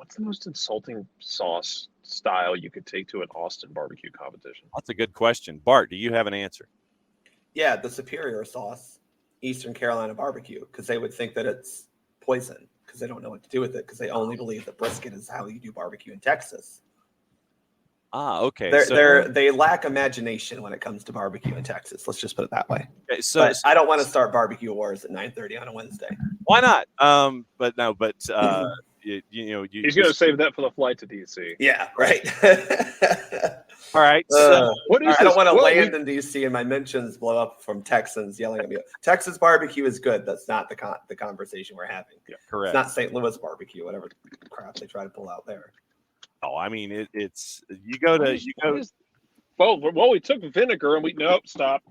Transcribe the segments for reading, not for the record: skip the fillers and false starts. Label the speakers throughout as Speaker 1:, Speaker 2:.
Speaker 1: what's the most insulting sauce style you could take to an Austin barbecue competition?
Speaker 2: That's a good question. Bart, do you have an answer?
Speaker 3: Yeah, the superior sauce, Eastern Carolina barbecue, because they would think that it's poison because they don't know what to do with it because they only believe that brisket is how you do barbecue in Texas.
Speaker 2: Okay.
Speaker 3: They lack imagination when it comes to barbecue in Texas. Let's just put it that way.
Speaker 2: Okay,
Speaker 3: but I don't want to start barbecue wars at 9:30 on a Wednesday.
Speaker 2: Why not?
Speaker 1: He's going to save that for the flight to DC.
Speaker 3: Yeah, right.
Speaker 2: All right. So
Speaker 3: I don't want to land in DC and my mentions blow up from Texans yelling at me. Texas barbecue is good. That's not the conversation we're having.
Speaker 2: Yeah, correct.
Speaker 3: It's not St. Louis barbecue, whatever crap they try to pull out there.
Speaker 2: Oh, I mean, it's you go.
Speaker 1: Well, we took vinegar and stop.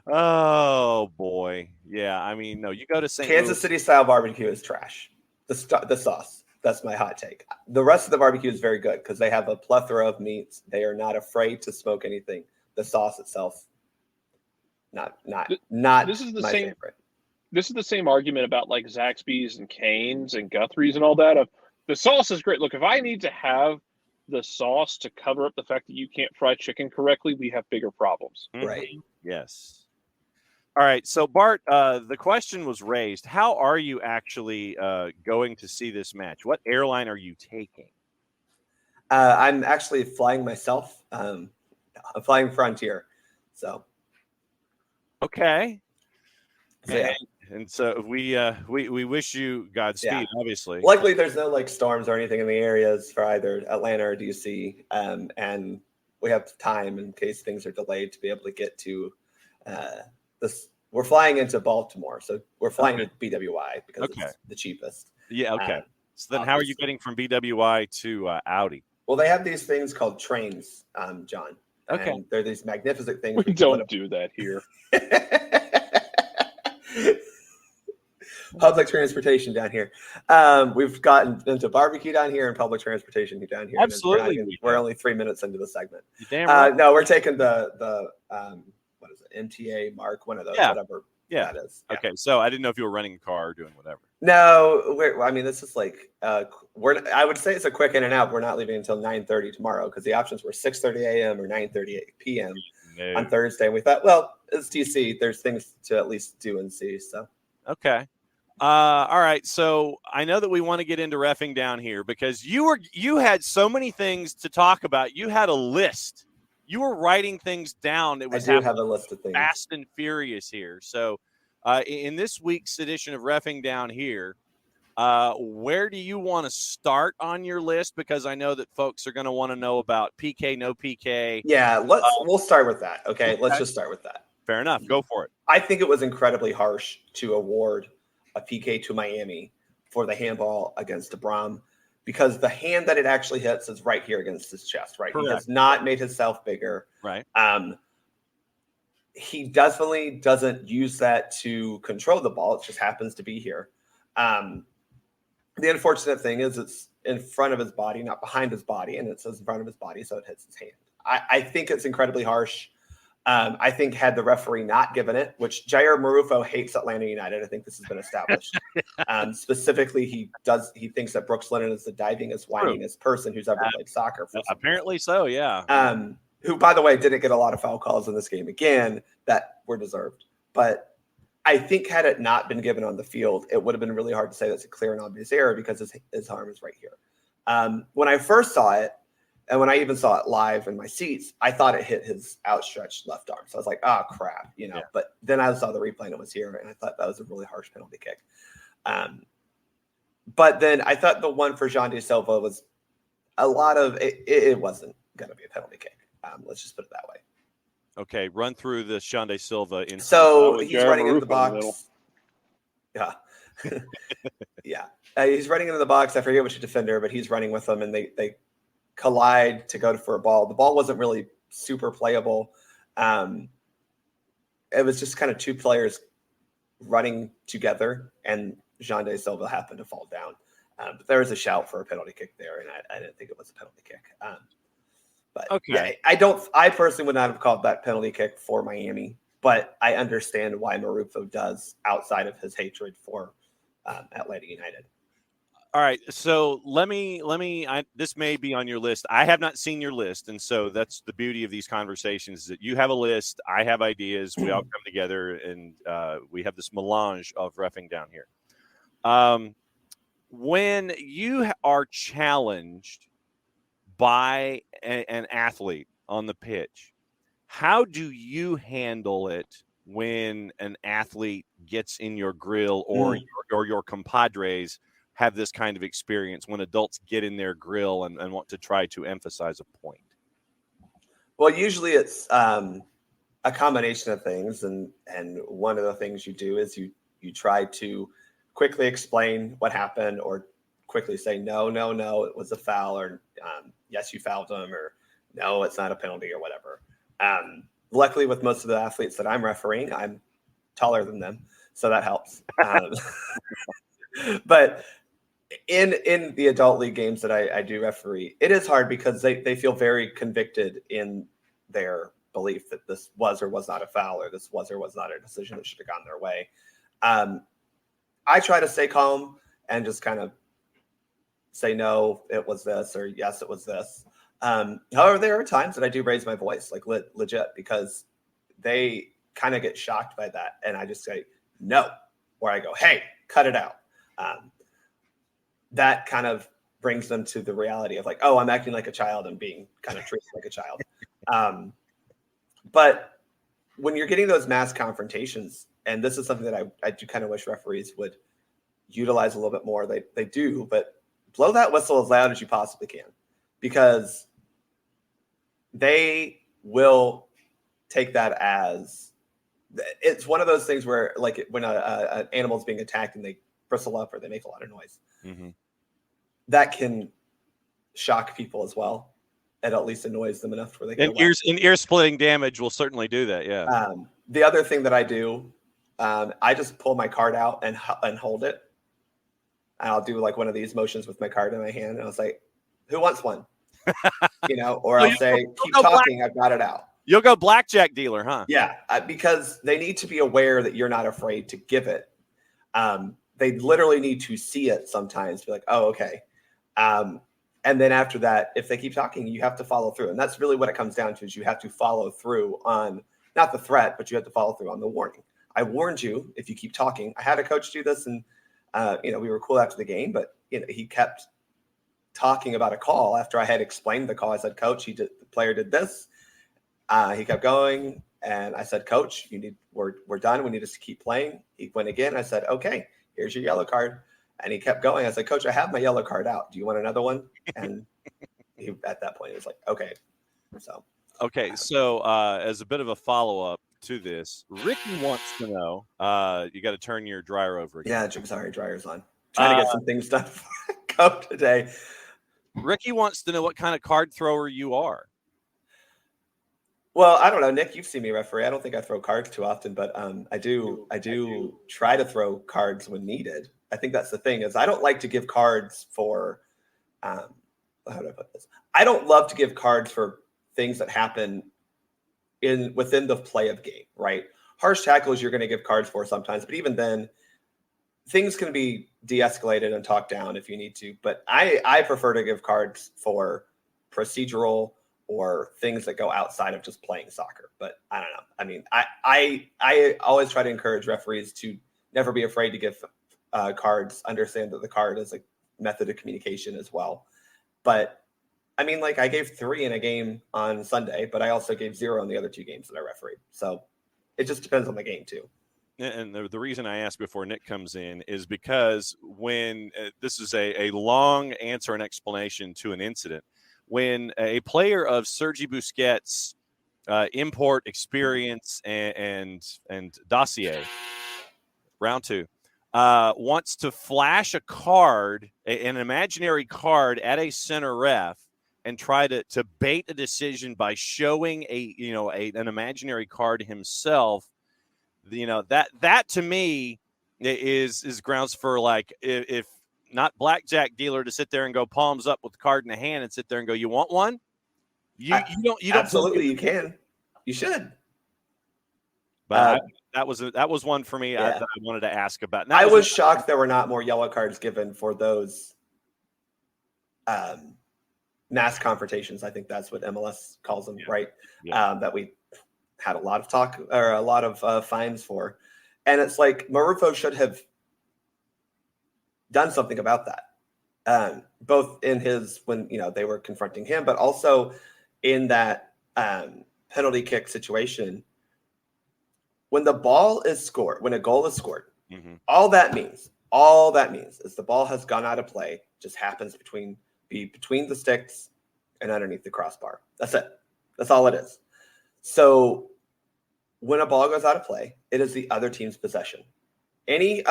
Speaker 2: Oh boy, yeah. I mean, no, you go to St.
Speaker 3: Kansas City style barbecue is trash. The sauce. That's my hot take. The rest of the barbecue is very good because they have a plethora of meats. They are not afraid to smoke anything. The sauce itself, not.
Speaker 1: This is the
Speaker 3: my
Speaker 1: same.
Speaker 3: Favorite.
Speaker 1: This is the same argument about like Zaxby's and Cane's and Guthrie's and all that. The sauce is great. Look, if I need to have the sauce to cover up the fact that you can't fry chicken correctly, we have bigger problems.
Speaker 3: Right.
Speaker 2: Yes. All right. So, Bart, the question was raised. How are you actually going to see this match? What airline are you taking?
Speaker 3: I'm actually flying myself. I'm flying Frontier. So.
Speaker 2: Okay.
Speaker 3: Yeah.
Speaker 2: And so we wish you Godspeed, obviously.
Speaker 3: Luckily, there's no like storms or anything in the areas for either Atlanta or DC. And we have time in case things are delayed to be able to get to this. We're flying into Baltimore. So we're flying to BWI because it's the cheapest.
Speaker 2: Yeah. Okay. So then how are you getting from BWI to Audi?
Speaker 3: Well, they have these things called trains, John.
Speaker 2: Okay.
Speaker 3: And they're these magnificent things.
Speaker 1: We don't do that here.
Speaker 3: Public transportation down here. We've gotten into barbecue down here and public transportation down here.
Speaker 2: Absolutely.
Speaker 3: We're only 3 minutes into the segment.
Speaker 2: You're damn right.
Speaker 3: No, we're taking the what is it? MTA Mark, one of those, whatever that is. Yeah.
Speaker 2: Okay, so I didn't know if you were renting a car or doing whatever.
Speaker 3: No, this is like I would say it's a quick in and out. We're not leaving until 9:30 tomorrow because the options were 6:30 a.m. or 9:30 p.m. on Thursday. And we thought, well, it's DC. There's things to at least do and see. So
Speaker 2: okay. All right. So I know that we want to get into reffing down here because you had so many things to talk about. You had a list. You were writing things down.
Speaker 3: I do have a list of things.
Speaker 2: Fast and furious here. So in this week's edition of Reffing Down Here, where do you want to start on your list? Because I know that folks are going to want to know about PK, no PK.
Speaker 3: Yeah, we'll start with that. Okay, let's just start with that.
Speaker 2: Fair enough. Go for it.
Speaker 3: I think it was incredibly harsh to award a PK to Miami for the handball against DeBrum because the hand that it actually hits is right here against his chest, right? Correct. He has not made himself bigger.
Speaker 2: Right.
Speaker 3: He definitely doesn't use that to control the ball. It just happens to be here. The unfortunate thing is it's in front of his body, not behind his body, and it says in front of his body, so it hits his hand. I think it's incredibly harsh. I think had the referee not given it, which Jair Marufo hates Atlanta United. I think this has been established. Specifically, he thinks that Brooks Lennon is the divingest, whiningest person who's ever played soccer.
Speaker 2: Apparently so, yeah.
Speaker 3: Who, by the way, didn't get a lot of foul calls in this game again that were deserved. But I think had it not been given on the field, it would have been really hard to say that's a clear and obvious error because his arm is right here. When I first saw it, and when I even saw it live in my seats, I thought it hit his outstretched left arm. So I was like, oh, crap, Yeah. But then I saw the replay and it was here, and I thought that was a really harsh penalty kick. But then I thought the one for Jean De Silva was a lot of – it wasn't going to be a penalty kick. Let's just put it that way.
Speaker 2: Okay, run through the Jean De Silva.
Speaker 3: So he's running into the box. Yeah. Yeah. He's running into the box. I forget which defender, but he's running with them, and they collide to go for a ball. The ball wasn't really super playable. It was just kind of two players running together, and Jean De Silva happened to fall down. But there was a shout for a penalty kick there, and I didn't think it was a penalty kick. But okay. Yeah, I personally would not have called that penalty kick for Miami, but I understand why Marufo does outside of his hatred for Atlanta United.
Speaker 2: All right, so this may be on your list. I have not seen your list, and so that's the beauty of these conversations, is that you have a list, I have ideas, we all come together, and we have this melange of reffing down here. When you are challenged by an athlete on the pitch, how do you handle it when an athlete gets in your grill, or your compadres have this kind of experience when adults get in their grill and want to try to emphasize a point?
Speaker 3: Well, usually it's a combination of things. And one of the things you do is you try to quickly explain what happened, or quickly say, no, it was a foul, or yes, you fouled him, or no, it's not a penalty, or whatever. Luckily, with most of the athletes that I'm refereeing, I'm taller than them, so that helps. But in the adult league games that I do referee, it is hard because they feel very convicted in their belief that this was or was not a foul, or this was or was not a decision that should have gone their way. I try to stay calm and just kind of say, no, it was this, or yes, it was this. However, there are times that I do raise my voice, like legit, because they kind of get shocked by that. And I just say, no, or I go, hey, cut it out. That kind of brings them to the reality of like, oh, I'm acting like a child and being kind of treated like a child. But when you're getting those mass confrontations, and this is something that I do kind of wish referees would utilize a little bit more. They do, but blow that whistle as loud as you possibly can, because they will take that as, it's one of those things where, like, when an animal is being attacked and they bristle up or they make a lot of noise, that can shock people as well. It at least annoys them enough where they can.
Speaker 2: Ear splitting damage will certainly do that. Yeah.
Speaker 3: The other thing that I do, I just pull my card out and hold it. And I'll do like one of these motions with my card in my hand, and I'll say, "Who wants one?" Or I'll say, "Keep talking. I've got it out."
Speaker 2: You'll go blackjack dealer, huh?
Speaker 3: Yeah, because they need to be aware that you're not afraid to give it. They literally need to see it sometimes. Be like, "Oh, okay." And then after that, if they keep talking, you have to follow through. And that's really what it comes down to, is you have to follow through on not the threat, but you have to follow through on the warning. I warned you if you keep talking. I had a coach do this, and we were cool after the game, but he kept talking about a call after I had explained the call. I said, "Coach, the player did this." He kept going, and I said, "Coach, we're done. We need us to keep playing." He went again. I said, "Okay, here's your yellow card." And he kept going. I said, "Coach, I have my yellow card out. Do you want another one?" And he, at that point, he was like, "Okay." So,
Speaker 2: as a bit of a follow-up to this, Ricky wants to know, you got to turn your dryer over again.
Speaker 3: Yeah, sorry, dryer's on. Trying to get some things done before I go today.
Speaker 2: Ricky wants to know what kind of card thrower you are.
Speaker 3: Well, I don't know, Nick, you've seen me referee. I don't think I throw cards too often, but I do try to throw cards when needed. I think that's the thing, is I don't like to give cards for how do I put this? I don't love to give cards for things that happen within the play of game, right? Harsh tackles you're going to give cards for sometimes, but even then, things can be de-escalated and talked down if you need to. But I prefer to give cards for procedural or things that go outside of just playing soccer. But I don't know. I mean, I always try to encourage referees to never be afraid to give cards, understand that the card is a method of communication as well. But I mean, like, I gave 3 in a game on Sunday, but I also gave 0 in the other 2 games that I refereed. So it just depends on the game too.
Speaker 2: And the reason I asked before Nick comes in is because when this is a long answer and explanation to an incident, when a player of Sergi Busquets' import, experience, and dossier, round 2, wants to flash a card, an imaginary card, at a center ref and try to bait a decision by showing an imaginary card himself, that to me is grounds for, like, if not blackjack dealer, to sit there and go palms up with the card in the hand and sit there and go, "You want one?" You don't
Speaker 3: absolutely, you can. You should.
Speaker 2: But that was one for me that I wanted to ask about.
Speaker 3: I was shocked there were not more yellow cards given for those mass confrontations. I think that's what MLS calls them, right? Yeah. That we had a lot of talk or a lot of fines for. And it's like Marufo should have done something about that, both in his when they were confronting him, but also in that penalty kick situation. When the ball is scored, when a goal is scored, all that means is the ball has gone out of play. Just happens between the sticks and underneath the crossbar. That's it. That's all it is. So when a ball goes out of play, it is the other team's possession. Any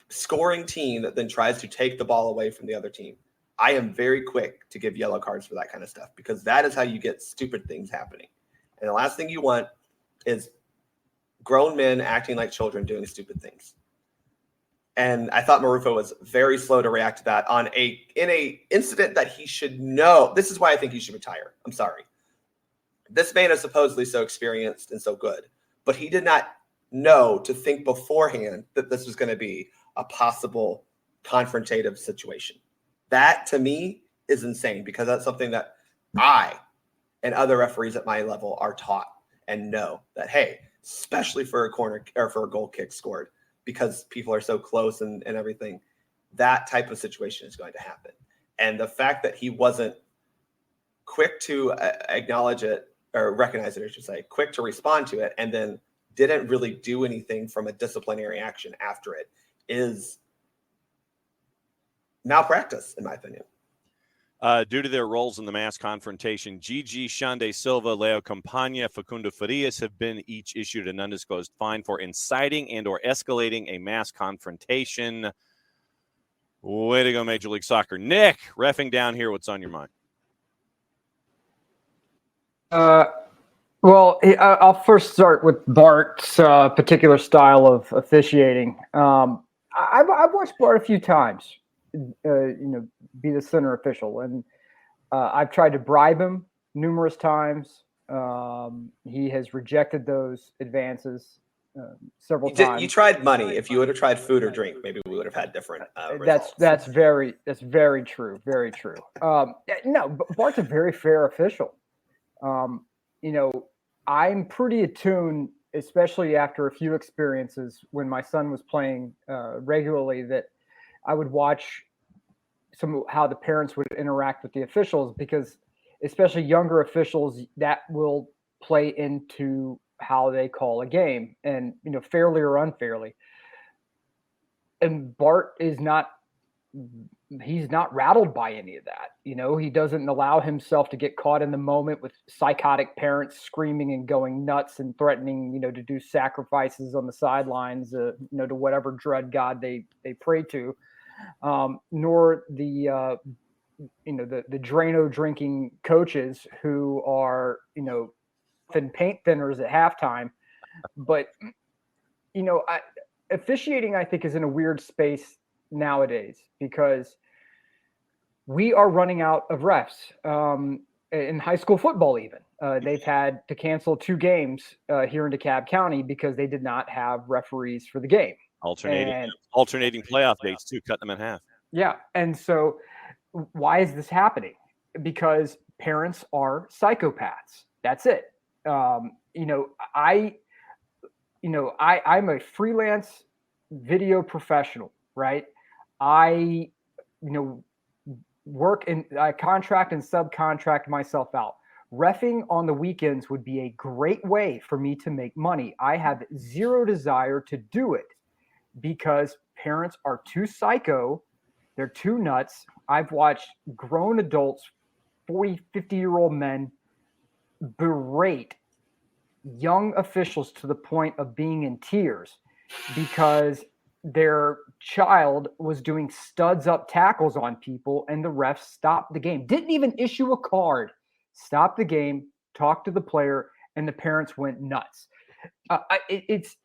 Speaker 3: scoring team that then tries to take the ball away from the other team, I am very quick to give yellow cards for that kind of stuff, because that is how you get stupid things happening. And the last thing you want is grown men acting like children doing stupid things. And I thought Marufo was very slow to react to that in a incident that he should know. This is why I think he should retire. I'm sorry. This man is supposedly so experienced and so good, but he did not know to think beforehand that this was going to be a possible confrontative situation. That to me is insane, because that's something that I and other referees at my level are taught and know that, hey, especially for a corner or for a goal kick scored, because people are so close and everything, that type of situation is going to happen. And the fact that he wasn't quick to acknowledge it or recognize it, I should say, quick to respond to it, and then didn't really do anything from a disciplinary action after it is malpractice, in my opinion.
Speaker 2: Due to their roles in the mass confrontation, Gigi, Xande Silva, Leo Campagna, Facundo Farias have been each issued an undisclosed fine for inciting and or escalating a mass confrontation. Way to go, Major League Soccer. Nick, reffing down here, what's on your mind?
Speaker 4: Well, I'll first start with Bart's particular style of officiating. I've watched Bart a few times. Be the center official, and I've tried to bribe him numerous times. He has rejected those advances several times.
Speaker 3: You tried money. If you would have tried food or drink, maybe we would have had different results.
Speaker 4: That's very true. Very true. No, Bart's a very fair official. I'm pretty attuned, especially after a few experiences when my son was playing regularly, that I would watch how the parents would interact with the officials, because especially younger officials, that will play into how they call a game, and fairly or unfairly. And Bart is he's not rattled by any of that. He doesn't allow himself to get caught in the moment with psychotic parents screaming and going nuts and threatening, to do sacrifices on the sidelines, to whatever dread god they pray to. Nor the Drano drinking coaches who are, paint thinners at halftime. But, officiating, I think, is in a weird space nowadays, because we are running out of refs. In high school football, even they've had to cancel 2 games here in DeKalb County because they did not have referees for the game.
Speaker 2: Alternating playoff dates too, cut them in half.
Speaker 4: Yeah. And so why is this happening? Because parents are psychopaths. That's it. I'm a freelance video professional, right? I work and I contract and subcontract myself out. Reffing on the weekends would be a great way for me to make money. I have zero desire to do it, because parents are too psycho. They're too nuts. I've watched grown adults, 40, 50-year-old men, berate young officials to the point of being in tears because their child was doing studs up tackles on people, and the refs stopped the game. Didn't even issue a card. Stopped the game, talked to the player, and the parents went nuts. It's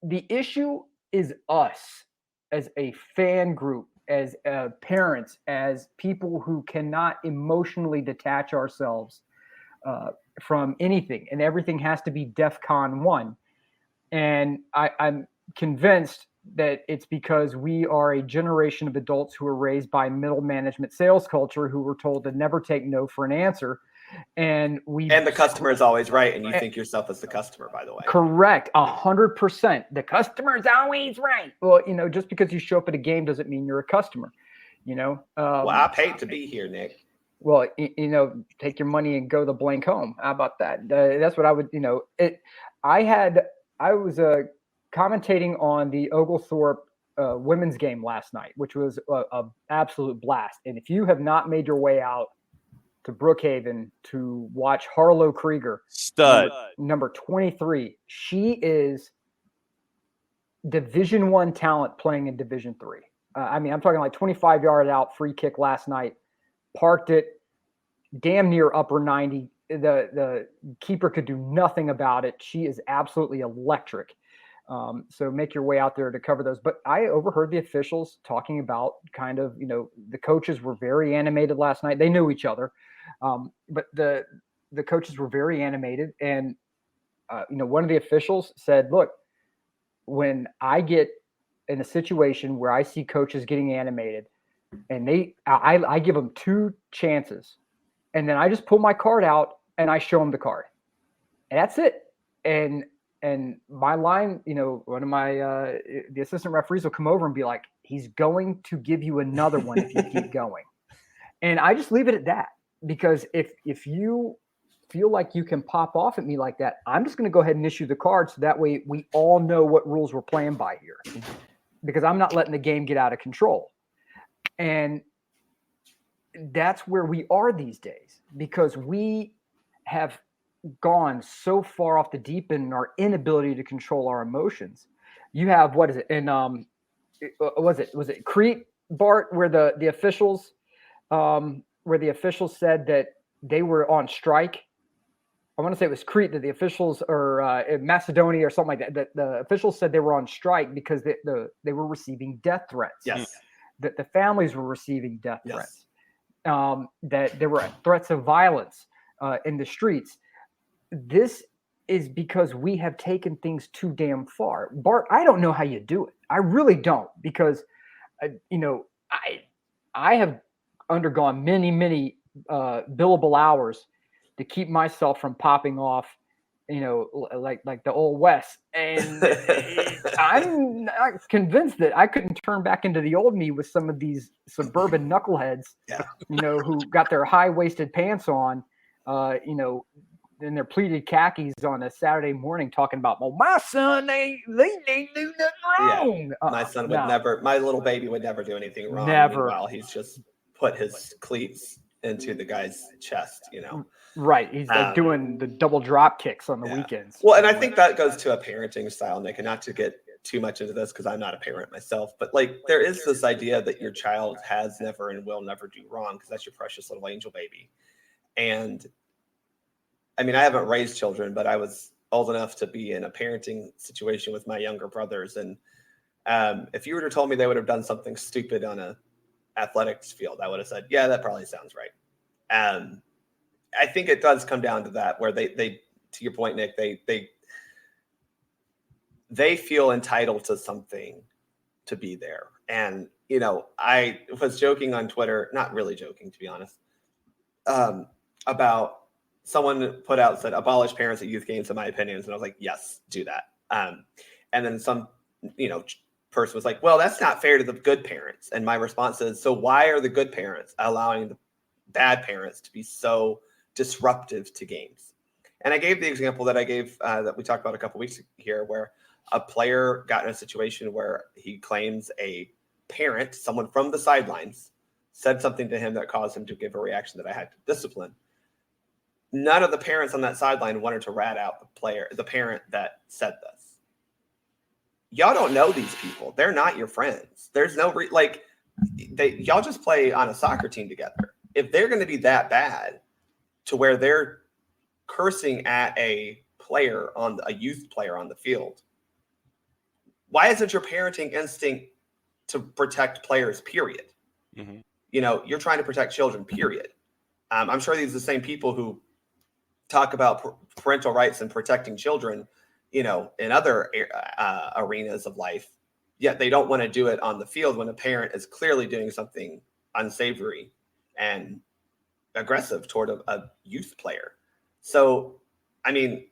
Speaker 4: the issue is us as a fan group, as parents, as people who cannot emotionally detach ourselves from anything, and everything has to be DEFCON 1. And I'm convinced that it's because we are a generation of adults who are raised by middle management sales culture, who were told to never take no for an answer. And
Speaker 3: the customer is always right, and you think yourself as the customer, by the way.
Speaker 4: Correct. 100%. The customer is always right. Well, just because you show up at a game doesn't mean you're a customer,
Speaker 3: well, I paid to be here, Nick.
Speaker 4: Well, take your money and go the blank home. How about that? That's what I would, I was commentating on the Oglethorpe women's game last night, which was a absolute blast. And if you have not made your way out to Brookhaven to watch Harlow Krieger,
Speaker 2: stud
Speaker 4: number 23, she is Division I talent playing in Division III. I'm talking like 25-yard out free kick last night, parked it damn near upper 90. The keeper could do nothing about it. She is absolutely electric. So make your way out there to cover those. But I overheard the officials talking about kind of, the coaches were very animated last night. They knew each other. But the coaches were very animated. And, one of the officials said, look, when I get in a situation where I see coaches getting animated and I give them 2 chances, and then I just pull my card out and I show them the card. And that's it. And my line, one of my the assistant referees will come over and be like, he's going to give you another one if you keep going. And I just leave it at that, because if you feel like you can pop off at me like that, I'm just going to go ahead and issue the card, so that way we all know what rules we're playing by here, because I'm not letting the game get out of control. And that's where we are these days, because we have gone so far off the deep end in our inability to control our emotions. You have, what is it? And was it Crete, Bart, where the officials said that they were on strike? I want to say it was Crete, that the officials, or Macedonia or something like that, the officials said they were on strike because they were receiving death threats.
Speaker 3: Yes.
Speaker 4: That the families were receiving death threats. That there were threats of violence in the streets. This is because we have taken things too damn far. Bart, I don't know how you do it. I really don't, because, I have undergone many billable hours to keep myself from popping off, like the old West. And I'm not convinced that I couldn't turn back into the old me with some of these suburban knuckleheads, who got their high-waisted pants on, in their pleated khakis on a Saturday morning, talking about, well, my son, they do nothing wrong.
Speaker 3: Yeah. My son would never, my little baby would never do anything wrong.
Speaker 4: Never.
Speaker 3: Meanwhile, he's just put his cleats into the guy's chest,
Speaker 4: Right. He's doing the double drop kicks on the weekends.
Speaker 3: Well, and I think that goes to a parenting style, Nick, and not to get too much into this because I'm not a parent myself, but like there is this idea that your child has never and will never do wrong because that's your precious little angel baby. And I mean, I haven't raised children, but I was old enough to be in a parenting situation with my younger brothers. And if you were to told me they would have done something stupid on a athletics field, I would have said, yeah, that probably sounds right. I think it does come down to that, where they to your point, Nick, they feel entitled to something to be there. And, I was joking on Twitter, not really joking, to be honest, about someone put out, said, abolish parents at youth games, in my opinions. And I was like, yes, do that. And then some, person was like, well, that's not fair to the good parents. And my response is, so why are the good parents allowing the bad parents to be so disruptive to games? And I gave the example that I gave that we talked about a couple weeks here, where a player got in a situation where he claims a parent, someone from the sidelines, said something to him that caused him to give a reaction that I had to discipline. None of the parents on that sideline wanted to rat out the parent that said this. Y'all don't know these people. They're not your friends. There's no y'all just play on a soccer team together. If they're going to be that bad to where they're cursing at a youth player on the field, why isn't your parenting instinct to protect players, period? Mm-hmm. You're trying to protect children, period. I'm sure these are the same people who talk about parental rights and protecting children in other arenas of life, yet they don't want to do it on the field when a parent is clearly doing something unsavory and aggressive toward a youth player. So, I mean,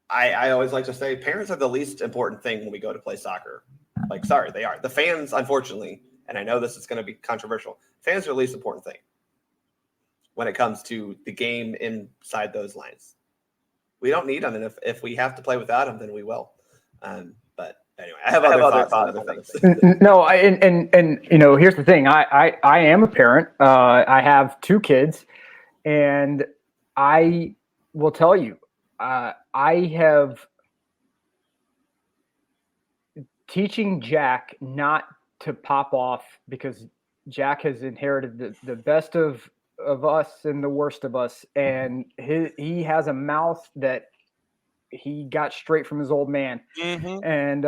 Speaker 3: I always like to say parents are the least important thing when we go to play soccer. Like, sorry, they are. The fans, unfortunately, and I know this is going to be controversial, fans are the least important thing when it comes to the game inside those lines. We don't need them, and if we have to play without them, then we will. But anyway, I have other thoughts on other things.
Speaker 4: No, and here's the thing. I am a parent. I have 2 kids, and I will tell you, I have teaching Jack not to pop off, because Jack has inherited the best of us and the worst of us, and he has a mouth that he got straight from his old man, and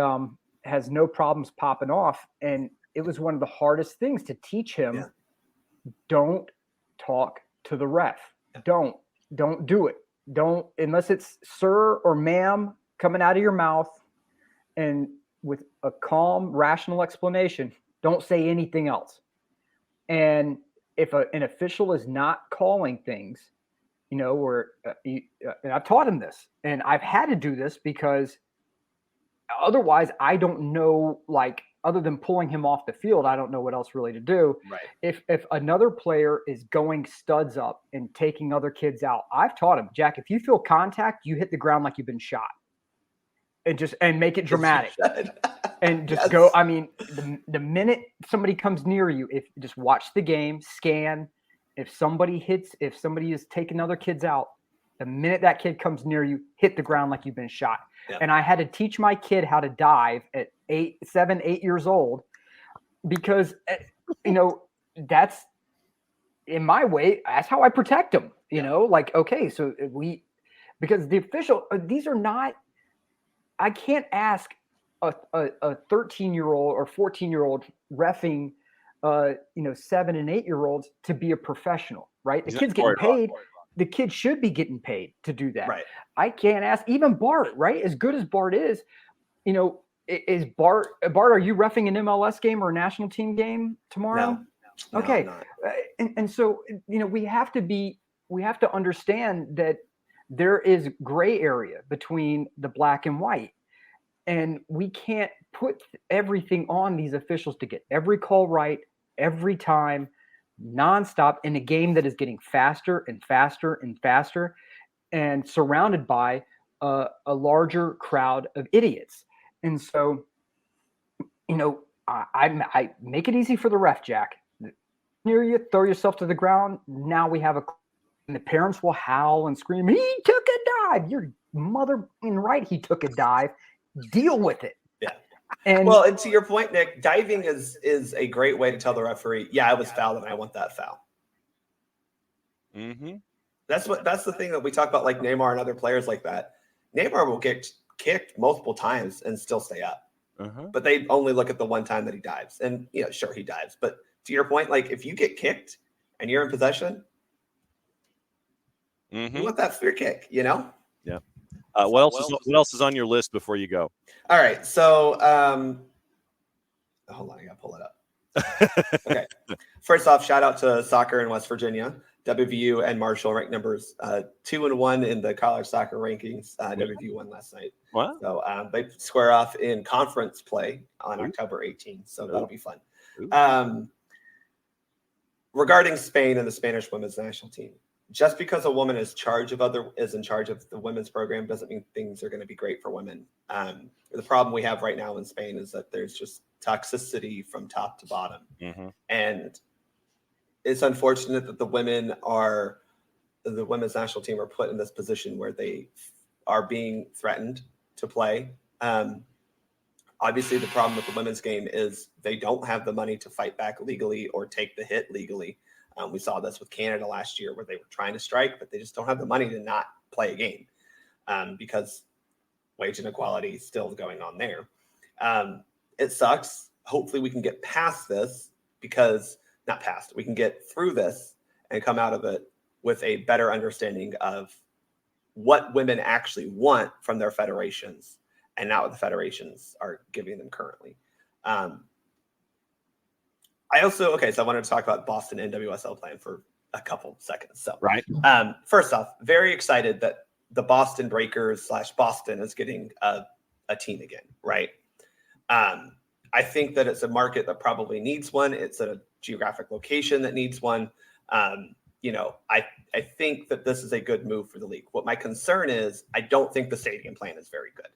Speaker 4: has no problems popping off. And it was one of the hardest things to teach him. Yeah. Don't talk to the ref. Don't do it. Don't, unless it's sir or ma'am coming out of your mouth, and with a calm, rational explanation, don't say anything else. And if an official is not calling things, and I've taught him this, and I've had to do this because otherwise I don't know, like, other than pulling him off the field, I don't know what else really to do.
Speaker 3: Right.
Speaker 4: If another player is going studs up and taking other kids out, I've taught him, Jack, if you feel contact, you hit the ground like you've been shot, and make it dramatic. And just go. I mean, the minute somebody comes near you, just watch the game, scan. If somebody is taking other kids out, the minute that kid comes near you, hit the ground like you've been shot. Yeah. And I had to teach my kid how to dive at 7, 8 years old, because that's in my way. That's how I protect them. Okay, so because the official, these are not. I can't ask a 13-year-old or 14-year-old reffing 7 and 8-year-olds to be a professional, right? The kid's getting paid. The kid should be getting paid to do that. Right. I can't ask even Bart, right? As good as Bart is, is Bart, are you reffing an MLS game or a national team game tomorrow?
Speaker 3: No,
Speaker 4: okay. And so, we have to understand that there is gray area between the black and white. And we can't put everything on these officials to get every call right every time, nonstop, in a game that is getting faster and faster and faster, and surrounded by a larger crowd of idiots. And so, I make it easy for the ref, Jack. Near you, throw yourself to the ground. Now we have and the parents will howl and scream, he took a dive. Your mother in right, he took a dive. Deal with it.
Speaker 3: Yeah. And to your point, Nick, diving is a great way to tell the referee, yeah, I was fouled and I want that foul.
Speaker 2: Mm-hmm.
Speaker 3: That's the thing that we talk about, like Neymar and other players like that. Neymar will get kicked multiple times and still stay up.
Speaker 2: Uh-huh.
Speaker 3: But they only look at the one time that he dives. And sure, he dives. But to your point, like, if you get kicked and you're in possession,
Speaker 2: mm-hmm.
Speaker 3: you want that free kick,
Speaker 2: Yeah. What else is on your list before you go?
Speaker 3: All right. So, hold on. I got to pull it up. Okay. First off, shout out to soccer in West Virginia. WVU and Marshall ranked numbers 2 and 1 in the college soccer rankings. WVU won last night.
Speaker 2: Wow.
Speaker 3: So they square off in conference play on October 18th. So that'll be fun. Regarding Spain and the Spanish women's national team, just because a woman is in charge of the women's program doesn't mean things are going to be great for women. The problem we have right now in Spain is that there's just toxicity from top to bottom.
Speaker 2: Mm-hmm.
Speaker 3: And it's unfortunate that the women's national team are put in this position where they are being threatened to play. Obviously, the problem with the women's game is they don't have the money to fight back legally or take the hit legally. We saw this with Canada last year, where they were trying to strike, but they just don't have the money to not play a game because wage inequality is still going on there. It sucks. Hopefully we can get past this, we can get through this and come out of it with a better understanding of what women actually want from their federations and not what the federations are giving them currently. I wanted to talk about Boston NWSL plan for a couple seconds. So,
Speaker 2: right.
Speaker 3: First off, very excited that the Boston Breakers / Boston is getting a team again, right? I think that it's a market that probably needs one. It's a geographic location that needs one. I think that this is a good move for the league. What my concern is, I don't think the stadium plan is very good.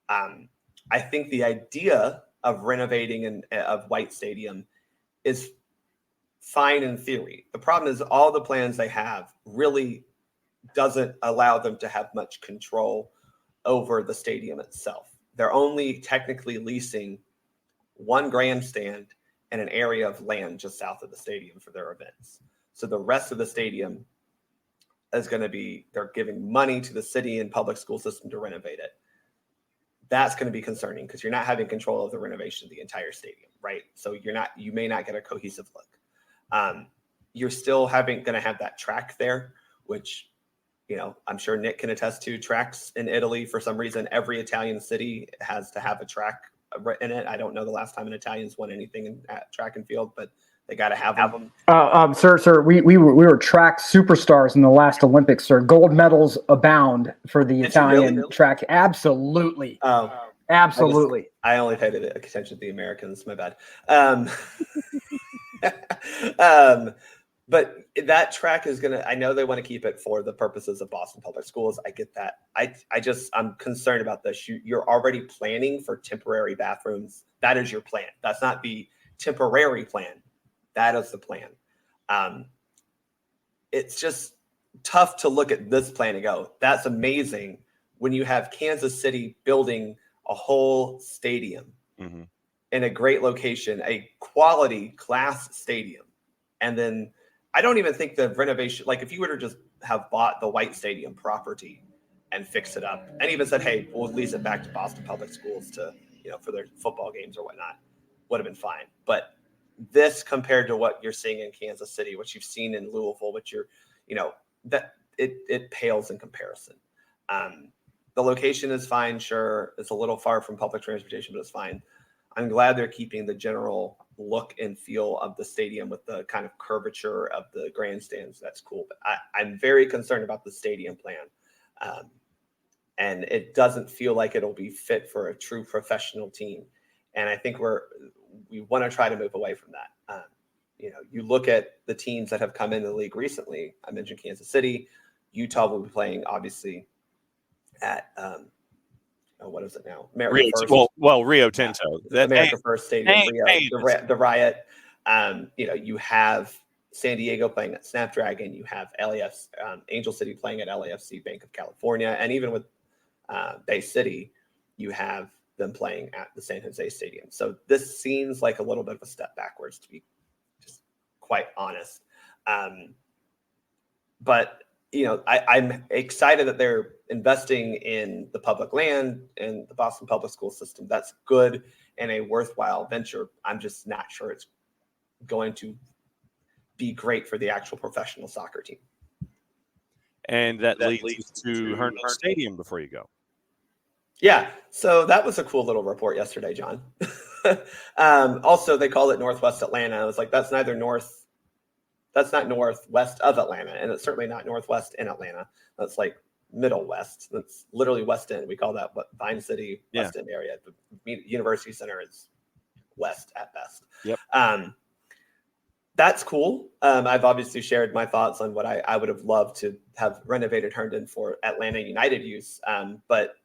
Speaker 3: I think the idea of renovating of White Stadium is fine in theory. The problem is all the plans they have really doesn't allow them to have much control over the stadium itself. They're only technically leasing one grandstand and an area of land just south of the stadium for their events. So the rest of the stadium is going to be, they're giving money to the city and public school system to renovate it. That's going to be concerning because you're not having control of the renovation of the entire stadium, right? So you may not get a cohesive look. You're still going to have that track there, which, I'm sure Nick can attest to. Tracks in Italy, for some reason, every Italian city has to have a track in it. I don't know the last time an Italian's won anything at track and field, but they got to have them.
Speaker 4: Sir, we were track superstars in the last Olympics, sir. Gold medals abound for the Italian track. Absolutely. Absolutely.
Speaker 3: I only paid attention to the Americans. My bad. But that track is I know they want to keep it for the purposes of Boston Public Schools. I get that. I'm concerned about this. You're already planning for temporary bathrooms. That is your plan. That's not the temporary plan. That is the plan. It's just tough to look at this plan and go, that's amazing, when you have Kansas City building a whole stadium in a great location, a quality class stadium. And then I don't even think the renovation, like if you were to just have bought the White Stadium property and fixed it up and even said, hey, we'll lease it back to Boston Public Schools to, for their football games or whatnot, would have been fine. But this compared to what you're seeing in Kansas City, what you've seen in Louisville, what that it pales in comparison. The location is fine. Sure. It's a little far from public transportation, but it's fine. I'm glad they're keeping the general look and feel of the stadium with the kind of curvature of the grandstands. That's cool. But I'm very concerned about the stadium plan. And it doesn't feel like it'll be fit for a true professional team. And I think we want to try to move away from that. You look at the teams that have come into the league recently. I mentioned Kansas City. Utah will be playing, obviously, at what is it now?
Speaker 2: Rio Tinto.
Speaker 3: America First Stadium, the Riot. You have San Diego playing at Snapdragon. You have LAFC, Angel City playing at LAFC Bank of California. And even with Bay City, you have them playing at the San Jose Stadium. So this seems like a little bit of a step backwards, to be just quite honest. But I'm excited that they're investing in the public land and the Boston public school system. That's good and a worthwhile venture. I'm just not sure it's going to be great for the actual professional soccer team.
Speaker 2: And that leads to Herndon Stadium before you go.
Speaker 3: Yeah, so that was a cool little report yesterday, John. Also, they call it Northwest Atlanta. I was like, that's not northwest of Atlanta, and it's certainly not northwest in Atlanta. That's like middle west. That's literally West End. We call that Vine City, West End area. The University Center is west at best.
Speaker 2: Yep.
Speaker 3: That's cool. I've obviously shared my thoughts on what I would have loved to have renovated Herndon for Atlanta United use. But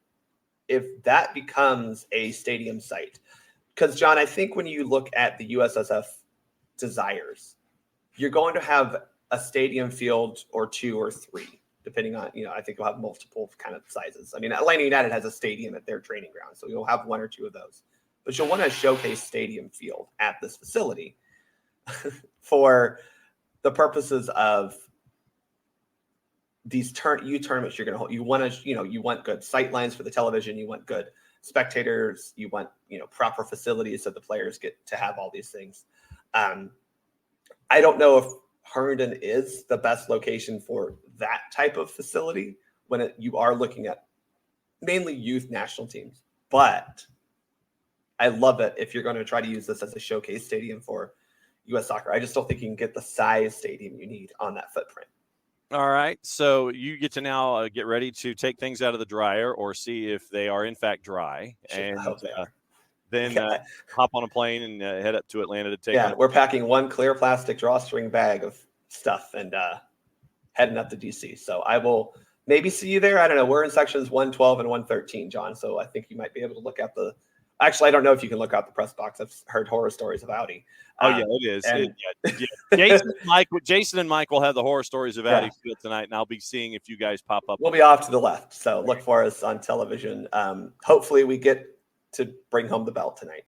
Speaker 3: if that becomes a stadium site, because John, I think when you look at the USSF desires, you're going to have a stadium field or two or three, depending on, I think you'll have multiple kind of sizes. I mean, Atlanta United has a stadium at their training ground, so you'll have one or two of those. But you'll want to showcase stadium field at this facility for the purposes of these tournaments you're going to hold. You want to, you want good sight lines for the television. You want good spectators. You want, proper facilities so the players get to have all these things. I don't know if Herndon is the best location for that type of facility, when you are looking at mainly youth national teams. But I love it if you're going to try to use this as a showcase stadium for U.S. soccer. I just don't think you can get the size stadium you need on that footprint.
Speaker 2: All right. So you get to now get ready to take things out of the dryer or see if they are in fact dry. And then hop on a plane and head up to Atlanta to take
Speaker 3: we're packing one clear plastic drawstring bag of stuff and heading up to DC. So I will maybe see you there. I don't know. We're in sections 112 and 113, John. So I think you might be able to look at actually, I don't know if you can look out the press box. I've heard horror stories of Audi.
Speaker 2: Oh, yeah, it is. Jason and Mike will have the horror stories of Audi Field tonight, and I'll be seeing if you guys pop up.
Speaker 3: We'll be off to the left. So look for us on television. Hopefully we get to bring home the belt tonight.